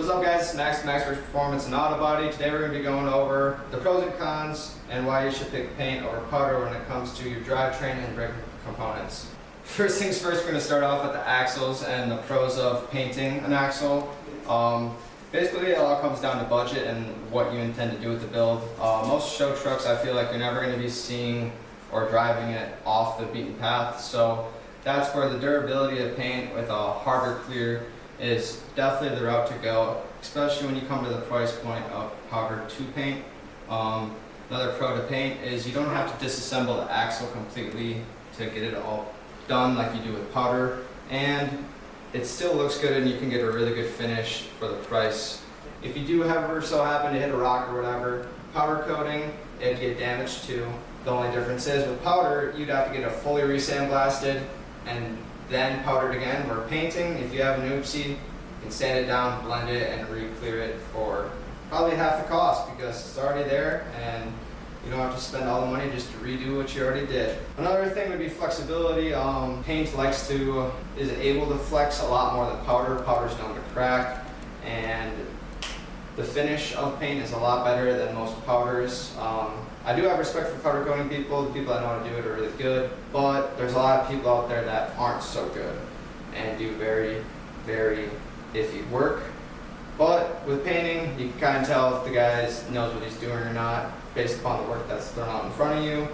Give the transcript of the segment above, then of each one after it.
What's up guys, Max Works Performance and Auto Body. Today we're going to be going over the pros and cons and why you should pick paint over powder when it comes to your drivetrain and brake components. First things first, we're going to start off with the axles and the pros of painting an axle. Basically it all comes down to budget and what you intend to do with the build. Most show trucks, I feel like you're never going to be seeing or driving it off the beaten path, so that's where the durability of paint with a harder clear is definitely the route to go, especially when you come to the price point of powder to paint. Another pro to paint is you don't have to disassemble the axle completely to get it all done like you do with powder, and it still looks good and you can get a really good finish for the price. If you do ever so happen to hit a rock or whatever, powder coating, it'd get damaged too. The only difference is with powder, you'd have to get it fully re-sandblasted and then powdered again. Where painting, if you have an oopsie, you can sand it down, blend it, and re-clear it for probably half the cost because it's already there and you don't have to spend all the money just to redo what you already did. Another thing would be flexibility. Paint is able to flex a lot more than powder. Powder's known to crack, and the finish of paint is a lot better than most powders. I do have respect for powder coating people. The people that know how to do it are really good, but there's a lot of people out there that aren't so good and do very, very iffy work. But with painting, you can kind of tell if the guy knows what he's doing or not based upon the work that's thrown out in front of you.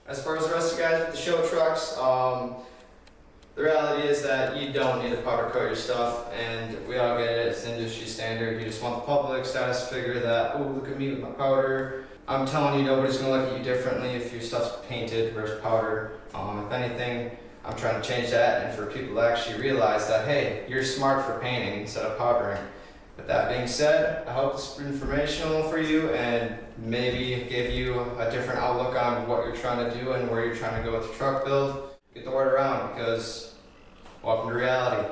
As far as the rest of the guys with the show trucks, the reality is that you don't need to powder coat your stuff, and we all get it, it's industry standard. You just want the public status figure that, oh, look at me with my powder. I'm telling you, nobody's gonna look at you differently if your stuff's painted versus powder. If anything, I'm trying to change that and for people to actually realize that, hey, you're smart for painting instead of powdering. With that being said, I hope this is informational for you and maybe give you a different outlook on what you're trying to do and where you're trying to go with your truck build. Get the word around because welcome to reality.